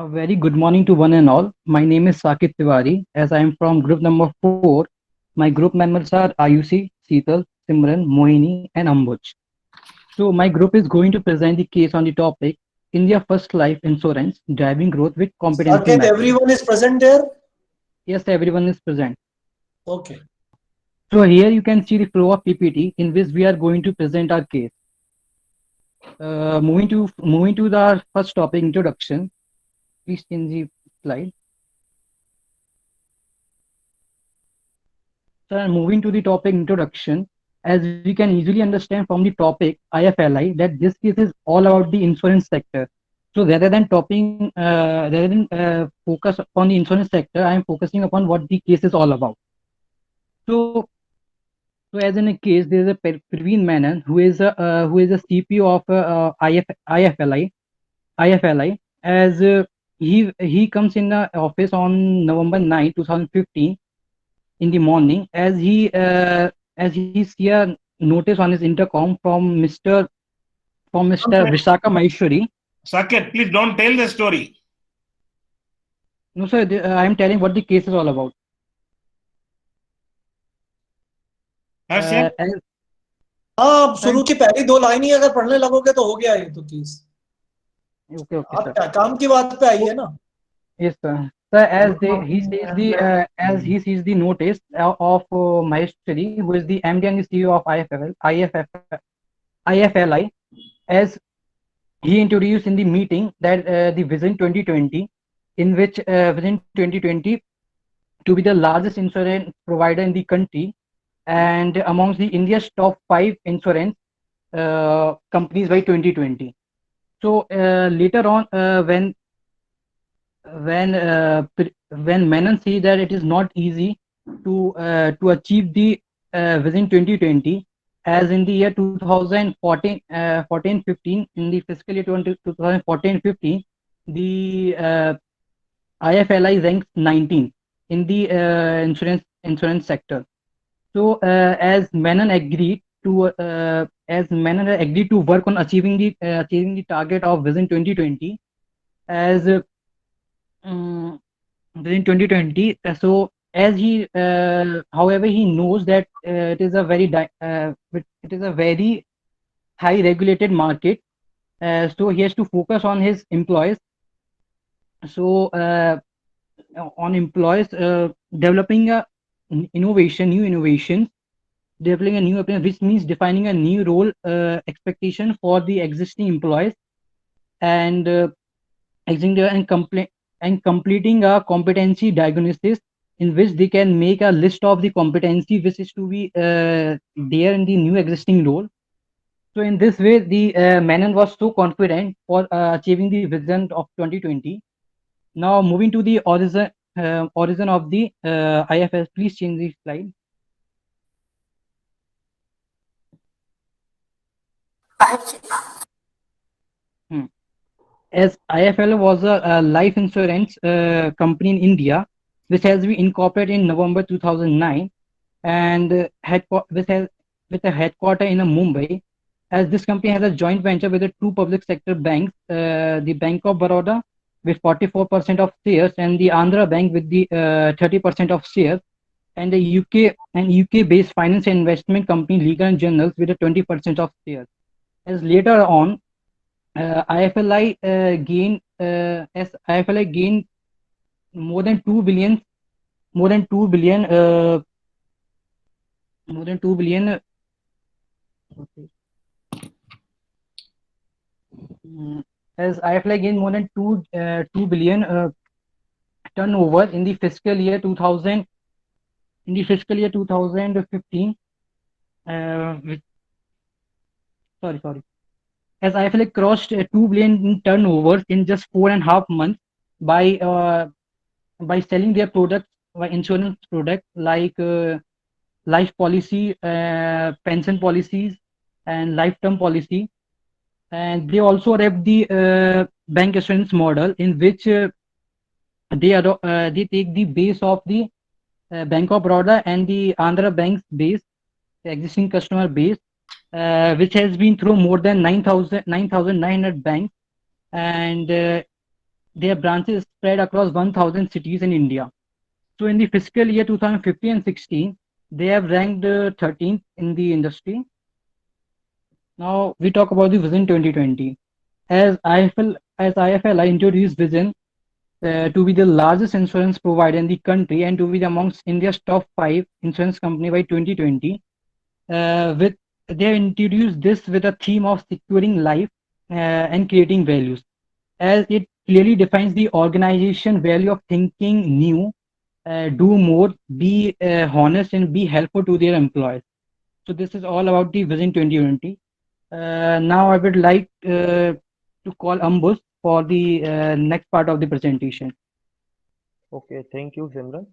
A very good morning to one and all. My name is Sakit Tiwari. As I am from group number 4, my group members are Ayushi, Seetal, Simran, Mohini, and Ambuj. So, my group is going to present the case on the topic India First Life Insurance Driving Growth with Competency Saket, Method. everyone is present there? Yes, everyone is present. Okay. So, here you can see the flow of PPT in which we are going to present our case. Moving to the first topic introduction. Please change the slide. So, moving to the topic introduction, as we can easily understand from the topic IFLI that this case is all about the insurance sector. So rather than focus on the insurance sector, I am focusing upon what the case is all about. So, so as in a case, there is a Praveen Menon who is a CPO of IFLI, as he comes in the office on November 9, 2015 in the morning as he see a notice on his intercom from Don't Mr. tell. Vishaka Maheshwari. Saket, please don't tell the story. No, sir, I am telling what the case is all about. Have said. As हाँ, अब sir, शुरू की पहली दो line ही अगर पढ़ने लगोगे तो हो गया ये तो केस। okay, आप sir. क्या काम की बात पे आइए ना। Yes, sir. Sir, Good morning. as he sees the notice of Maheshwari, who is the MD and the CEO of IFLI, as he introduced in the meeting that the Vision 2020, in which Vision 2020 to be the largest insurance provider in the country and amongst the India's top 5 insurance companies by 2020. So later on, when Menon see that it is not easy to achieve the Vision 2020, as in the year 2014 14-15 in the fiscal year 2014-15, the IFLI ranks 19 in the insurance sector. So as Menon agreed to work on achieving the target of Vision 2020 as Vision 2020. So as however, he knows that it is a very high regulated market. So he has to focus on his employees. So on employees developing new innovations, developing a new application, which means defining a new role expectation for the existing employees and existing and completing a competency diagnosis in which they can make a list of the competency which is to be there in the new existing role. So in this way, the Menon was so confident for achieving the vision of 2020. Now moving to the origin of the IFS. Please change the slide. Hmm. As IFL was a life insurance company in India, which has been incorporated in November 2009, and with a headquarter in Mumbai. As this company has a joint venture with the two public sector banks, the Bank of Baroda with 44% of shares, and the Andhra Bank with the 30% of shares, and the UK based finance and investment company Legal and Generals with a 20% of shares. As later on, IFLI gained more than 2 billion, more than 2 billion, more than 2 billion. Okay. As IFLI gained more than 2 billion turnover in the fiscal year 2000, in the fiscal year 2015. With, sorry. As IFLI crossed 2 billion in turnovers in just 4.5 months by uh, by selling their products, by insurance products like life policy, pension policies, and lifetime policy. And they also have the bank assurance model in which they take the base of the Bank of Baroda and the Andhra Bank's base, the existing customer base, which has been through more than 9,900 banks, and Their branches spread across 1,000 cities in India. So in the fiscal year 2015 and 16, they have ranked 13th in the industry. Now we talk about the Vision 2020. As IFL introduced Vision to be the largest insurance provider in the country and to be amongst India's top 5 insurance company by 2020. With They have introduced this with a theme of securing life and creating values, as it clearly defines the organization value of thinking new, do more, be honest, and be helpful to their employees. So this is all about the Vision 2020. Now I would like to call Ambush for the next part of the presentation. Okay, thank you, Simran.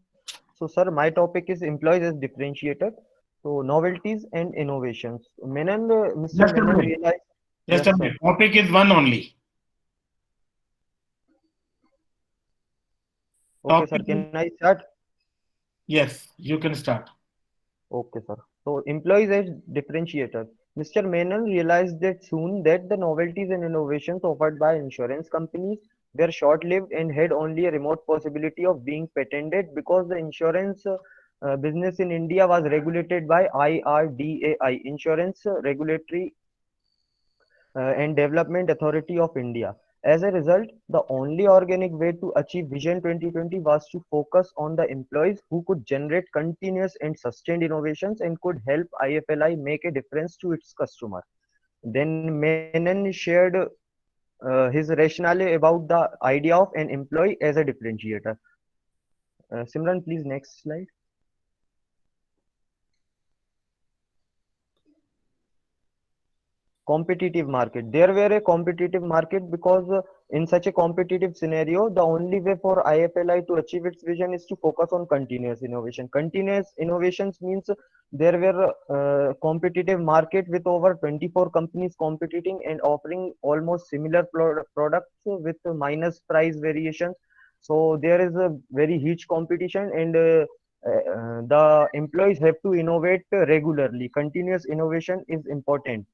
So, sir, my topic is employees as differentiator. So, novelties and innovations. Mr. Just a Menon minute. realized. Just Yes, a sir. minute. Topic is one only. Okay, sir. Topic is, Can I start? yes, you can start. Okay, sir. So, employees as differentiator. Mr. Menon realized that soon that the novelties and innovations offered by insurance companies were short-lived and had only a remote possibility of being patented because the insurance business in India was regulated by IRDAI, Insurance Regulatory and Development Authority of India. As a result, the only organic way to achieve Vision 2020 was to focus on the employees who could generate continuous and sustained innovations and could help IFLI make a difference to its customer. Then Menon shared his rationale about the idea of an employee as a differentiator. Simran, please next slide. Competitive market. There were a competitive market because in such a competitive scenario, the only way for IFLI to achieve its vision is to focus on continuous innovation. Continuous innovations means there were competitive market with over 24 companies competing and offering almost similar products with minus price variations. So there is a very huge competition, and the employees have to innovate regularly. Continuous innovation is important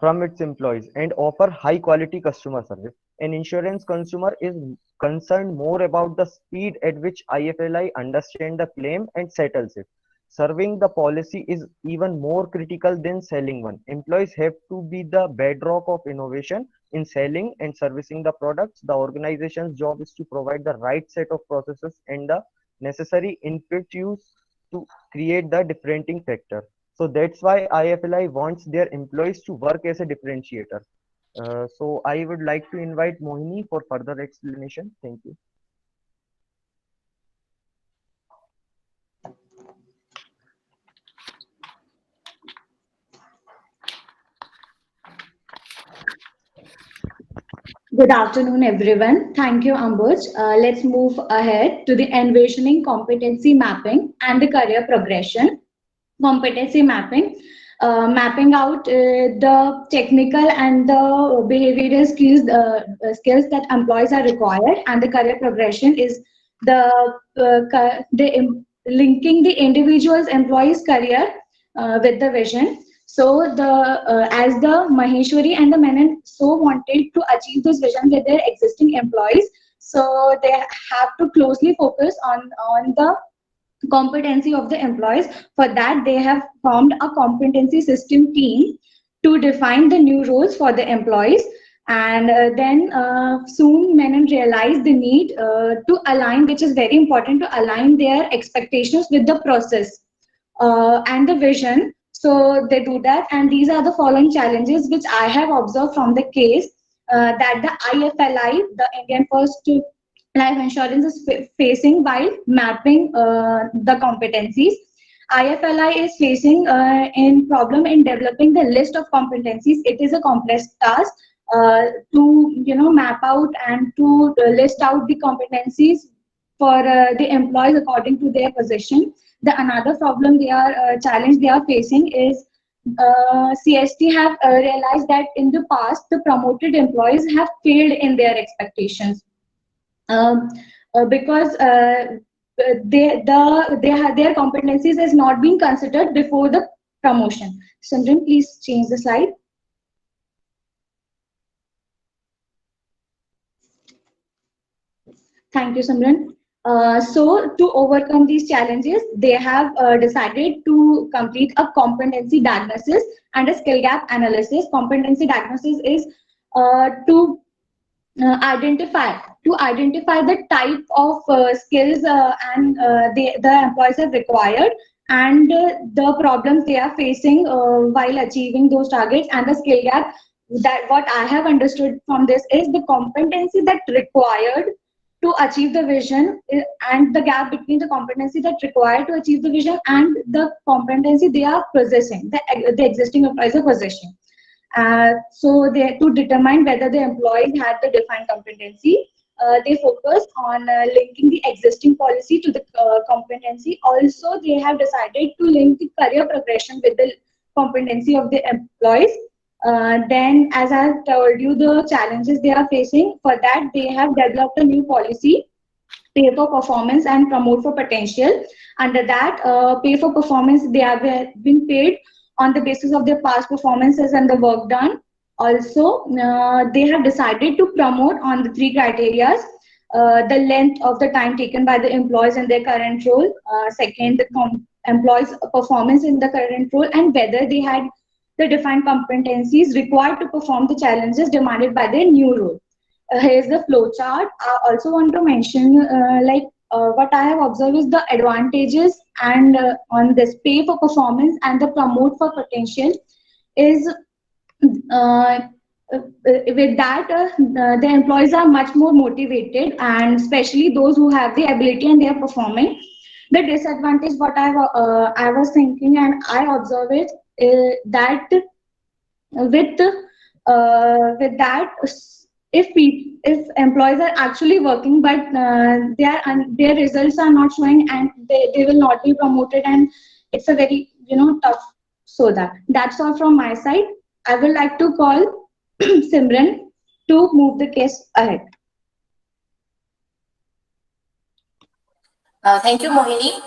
from its employees and offer high quality customer service. An insurance consumer is concerned more about the speed at which IFLI understands the claim and settles it. Serving the policy is even more critical than selling one. Employees have to be the bedrock of innovation in selling and servicing the products. The organization's job is to provide the right set of processes and the necessary input used to create the differentiating factor. So that's why IFLI wants their employees to work as a differentiator. So I would like to invite Mohini for further explanation. Thank you. Good afternoon, everyone. Thank you, Ambuj. Let's move ahead to the envisioning competency mapping and the career progression. Competency mapping, mapping out the technical and the behavioral skills that employees are required, and the career progression is linking the individual's employee's career with the vision. So the as the Maheshwari and the Menon so wanted to achieve this vision with their existing employees, so they have to closely focus on the competency of the employees. For that, they have formed a competency system team to define the new roles for the employees. And then soon Menon realized the need to align, which is very important, to align their expectations with the process and the vision. So they do that, and these are the following challenges which I have observed from the case that the IFLI, the Indian First Life Insurance, is facing while mapping the competencies. IFLI is facing in problem in developing the list of competencies. It is a complex task to map out and to list out the competencies for the employees according to their position. The another problem they are challenge they are facing is CST have realized that in the past the promoted employees have failed in their expectations because their competencies has not been considered before the promotion. Sundram, please change the slide. Thank you, Simran. So, to overcome these challenges, they have decided to complete a competency diagnosis and a skill gap analysis. Competency diagnosis is to identify the type of skills and the employees have required, and the problems they are facing while achieving those targets, and the skill gap. That what I have understood from this is the competency that required to achieve the vision, and the gap between the competency that required to achieve the vision and the competency they are possessing, the existing employees are possessing. So they, to determine whether the employees had the defined competency, they focus on linking the existing policy to the competency. Also, they have decided to link the career progression with the competency of the employees. Then, as I told you, the challenges they are facing, for that they have developed a new policy, pay for performance and promote for potential. Under that, pay for performance, they have been paid on the basis of their past performances and the work done. Also, they have decided to promote on the 3 criteria: the length of the time taken by the employees in their current role, second, the employees' performance in the current role, and whether they had the defined competencies required to perform the challenges demanded by their new role. Here's the flow chart. I also want to mention, what I have observed is the advantages and on this pay for performance and the promote for potential is with that the employees are much more motivated, and especially those who have the ability and they are performing. The disadvantage, what I was thinking and I observe it, that with that, if employees are actually working but their results are not showing, and they will not be promoted, and it's a very tough. So that's all from my side. I would like to call Simran to move the case ahead. Thank you, Mohini.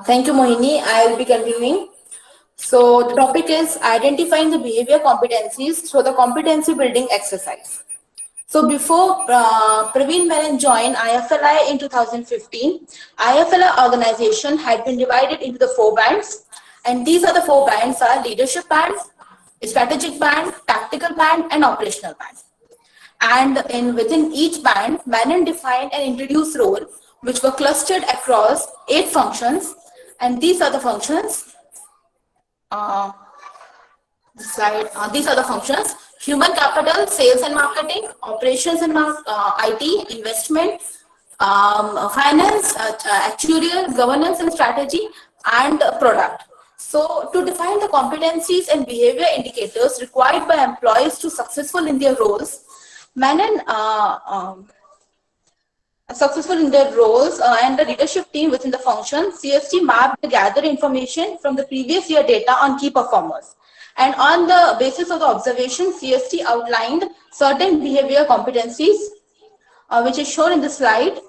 Thank you, Mohini. I will be continuing. So the topic is identifying the behavior competencies through the competency building exercise. So before Praveen Menon joined IFLI in 2015, IFLI organization had been divided into the 4 bands, and these are the 4 bands are leadership band, strategic band, tactical band, and operational band. And within each band, Menon defined and introduced roles which were clustered across 8 functions, and these are the functions. These are the functions: human capital, sales and marketing, operations and IT, investment, finance, actuarial, governance and strategy, and product. So to define the competencies and behavior indicators required by employees to successful in their roles, Menon and the leadership team within the function, CST mapped the gathered information from the previous year data on key performers. And on the basis of the observation, CST outlined certain behavior competencies, which is shown in the slide.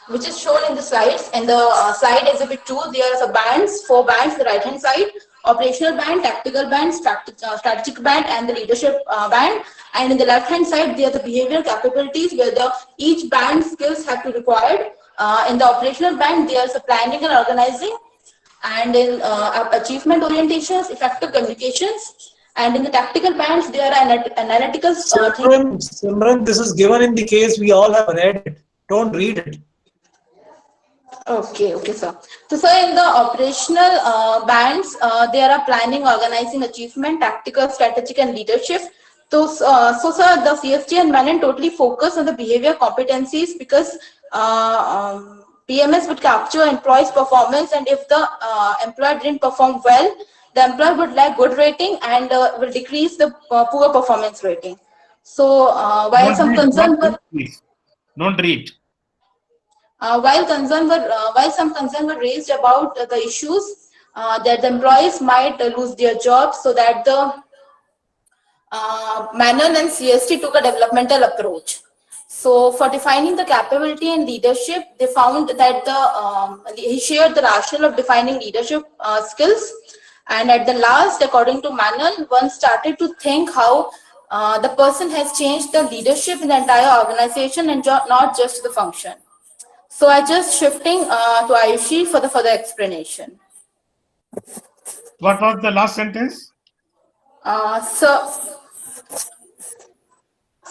Which is shown in the slides. In the slide exhibit 2, there are the bands, 4 bands, the right hand side: operational band, tactical band, strategic band, and the leadership band. And in the left hand side, there are the behavioral capabilities where each band skills have to be required. In the operational band, there's the planning and organizing, and in achievement orientations, effective communications, and in the tactical bands, there are analytical. Simran, this is given in the case, we all have read it. Don't read it. Okay, sir. So, sir, in the operational bands, there are planning, organizing, achievement, tactical, strategic, and leadership. So, sir, the CST and Menon totally focus on the behavior competencies because PMS would capture employees' performance, and if the employer didn't perform well, the employer would lack good rating and will decrease the poor performance rating. So, while some concern were... Don't read. While some concerns were raised about the issues that the employees might lose their jobs, so that the Manon and CST took a developmental approach. So for defining the capability and leadership, they found that he shared the rationale of defining leadership skills. And at the last, according to Manon, one started to think how the person has changed the leadership in the entire organization and not just the function. So I just shifting to Ayushi for the further explanation. What was the last sentence?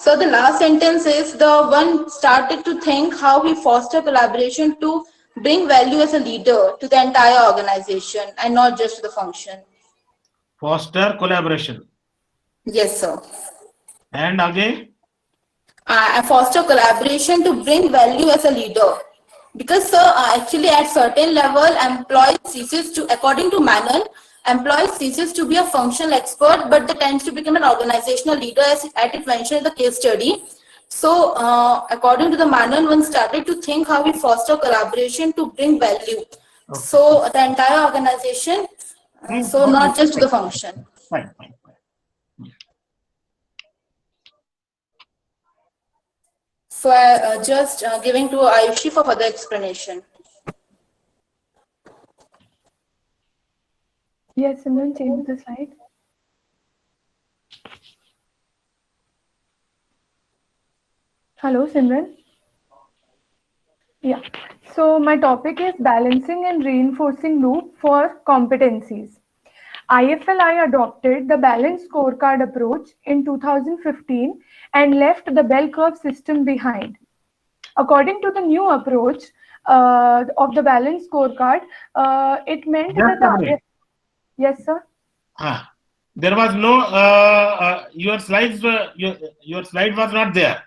So the last sentence is the one started to think how we foster collaboration to bring value as a leader to the entire organization and not just to the function. Foster collaboration. Yes, sir. And again? I foster collaboration to bring value as a leader. Because, sir, actually at certain level, employee ceases to, according to Manon, employee ceases to be a functional expert, but they tends to become an organizational leader, as it mentioned in the case study. So, according to the Manon, one started to think how we foster collaboration to bring value. Okay. So, the entire organization, so not just to the function. Fine. So, just giving to Ayushi for further explanation. Yes, Simran, change the slide. Hello, Simran. Yeah. So my topic is balancing and reinforcing loop for competencies. IFLI adopted the balanced scorecard approach in 2015 and left the bell curve system behind. According to the new approach of the balanced scorecard, it meant that yes, sir. There was no your slides. Your slide was not there.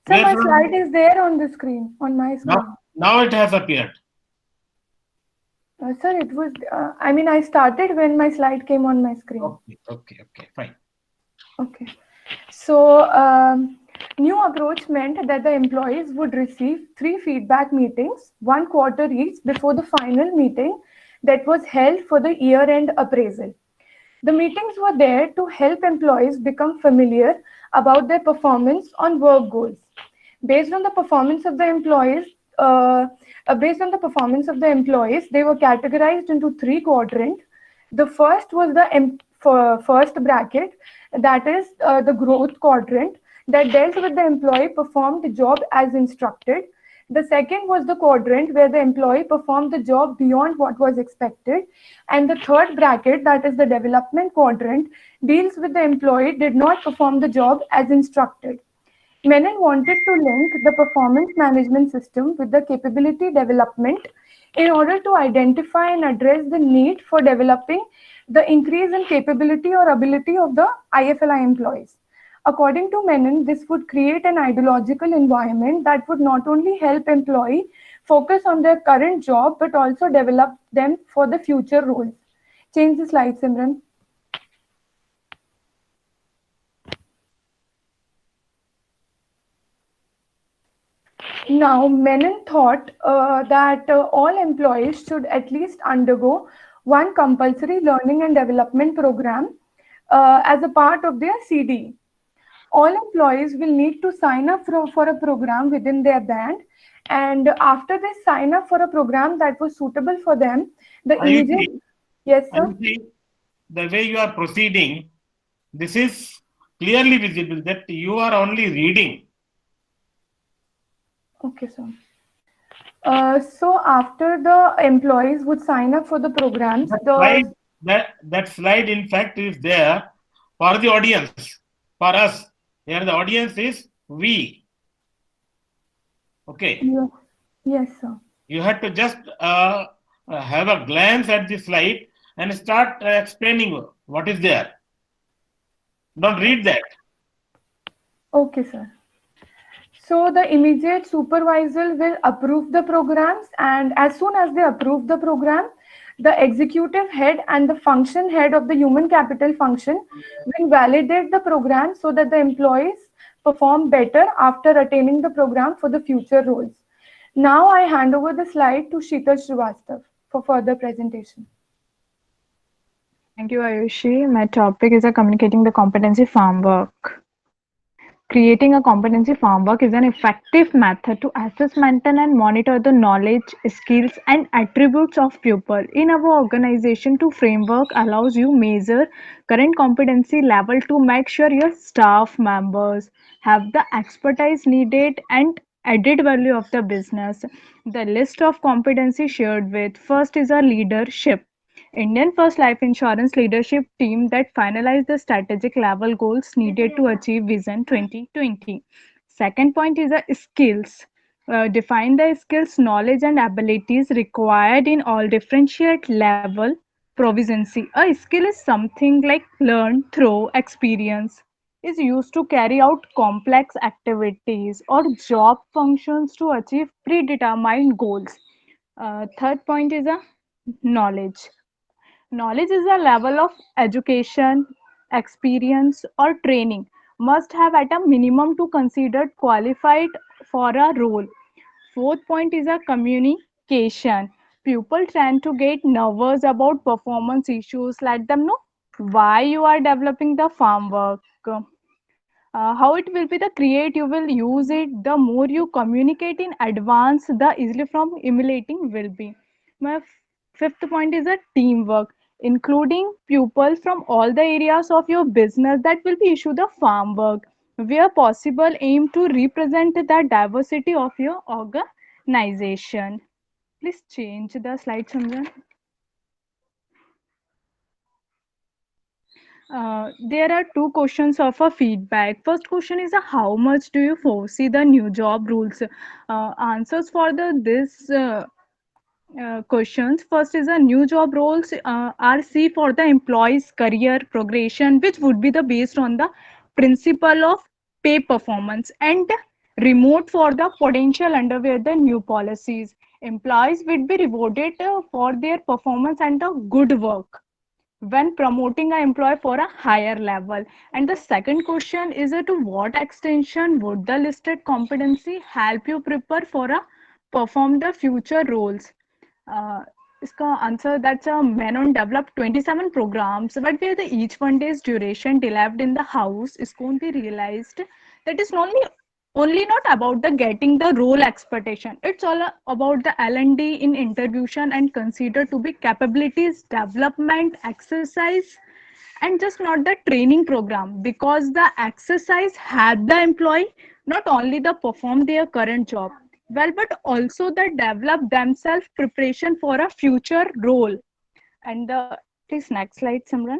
So my slide is there on the screen, on my screen. Now it has appeared. Sir, it was. I mean, I started when my slide came on my screen. Okay, fine. Okay. So new approach meant that the employees would receive 3 feedback meetings, 1 quarter each, before the final meeting that was held for the year-end appraisal. The meetings were there to help employees become familiar about their performance on work goals. Based on the performance of the employees, they were categorized into 3 quadrants. The first was the first bracket, that is the growth quadrant, that dealt with the employee performed the job as instructed. The second was the quadrant where the employee performed the job beyond what was expected. And the third bracket, that is the development quadrant, deals with the employee did not perform the job as instructed. Menon wanted to link the performance management system with the capability development in order to identify and address the need for developing the increase in capability or ability of the IFLI employees. According to Menon, this would create an ideological environment that would not only help employees focus on their current job, but also develop them for the future roles. Change the slide, Simran. Now, Menon thought that all employees should at least undergo 1 compulsory learning and development program as a part of their CD. All employees will need to sign up for a program within their band, and after they sign up for a program that was suitable for them, the immediate... Yes, sir. The way you are proceeding, this is clearly visible that you are only reading. Okay, sir. So after the employees would sign up for the programs, that slide in fact is there for the audience, for us. Here the audience is we. Okay. Yes, sir. You have to just have a glance at the slide and start explaining what is there. Don't read that. Okay, sir. So the immediate supervisor will approve the programs, and as soon as they approve the program, the executive head and the function head of the human capital function will validate the program so that the employees perform better after attaining the program for the future roles. Now I hand over the slide to Sheetal Srivastav for further presentation. Thank you, Ayushi. My topic is communicating the competency framework. Creating a competency framework is an effective method to assess, maintain, and monitor the knowledge, skills, and attributes of people in our organization. To framework allows you measure current competency level to make sure your staff members have the expertise needed and added value of the business. The list of competency shared with first is a leadership. Indian First Life Insurance leadership team that finalized the strategic level goals needed to achieve Vision 2020. Second point is skills. Define the skills, knowledge, and abilities required in all differentiate level proficiency. A skill is something like learned through experience, is used to carry out complex activities or job functions to achieve predetermined goals. Third point is knowledge. Knowledge is a level of education, experience, or training must have at a minimum to considered qualified for a role. Fourth point is a communication. People tend to get nervous about performance issues. Let them know why you are developing the farm work. How it will be the create you will use it, the more you communicate in advance, the easily from emulating will be. My fifth point is a teamwork, including pupils from all the areas of your business that will be issue the farm work, where possible aim to represent the diversity of your organization. Please change the slide, Samran. There are two questions of a feedback. First question is how much do you foresee the new job rules? Answers for this questions. First is a new job roles are see for the employees career progression, which would be the based on the principle of pay performance, and remote for the potential underwhere the new policies. Employees will be rewarded for their performance and the good work when promoting an employee for a higher level. And the second question is to what extension would the listed competency help you prepare for a perform the future roles? uh, इसका answer that's a Menon developed 27 programs, but where the each one day's duration derived in the house is going to be realized that is only not about the getting the role expectation. It's all about the L&D in intervention and considered to be capabilities development exercise, and just not the training program, because the exercise had the employee not only the perform their current job well, but also the develop themselves preparation for a future role. And the please next slide, Simran.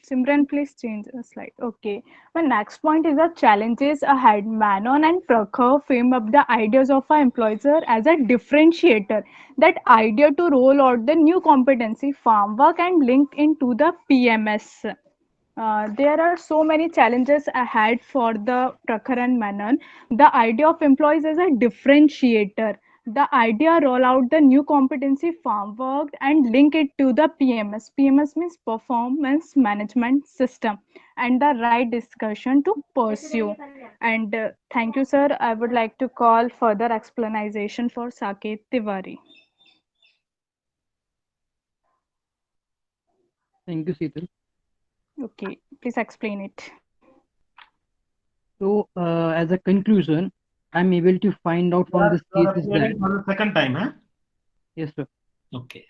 Simran, please change the slide. Okay. My next point is the challenges ahead. Manon and Prakhar frame up the ideas of our employer as a differentiator. That idea to roll out the new competency farm work and link into the PMS. There are so many challenges ahead for the Prakhar and Manon. The idea of employees as a differentiator. The idea roll out the new competency framework and link it to the PMS. PMS means performance management system, and the right discussion to pursue. And thank you, sir. I would like to call further explanation for Saket Tiwari. Thank you, Seetal. Okay, please explain it. So, as a conclusion, I'm able to find out from this case is that For the second time, huh? yes, sir. Okay.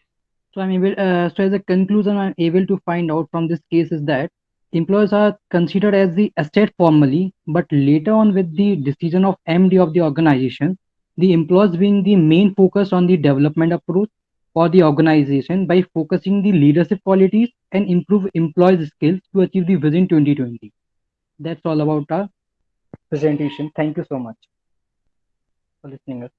So I'm able. So as a conclusion, I'm able to find out from this case is that employees are considered as the asset formally, but later on, with the decision of MD of the organization, the employees being the main focus on the development approach for the organization by focusing the leadership qualities and improve employees' skills to achieve the Vision 2020. That's all about our presentation. Thank you so much for listening us.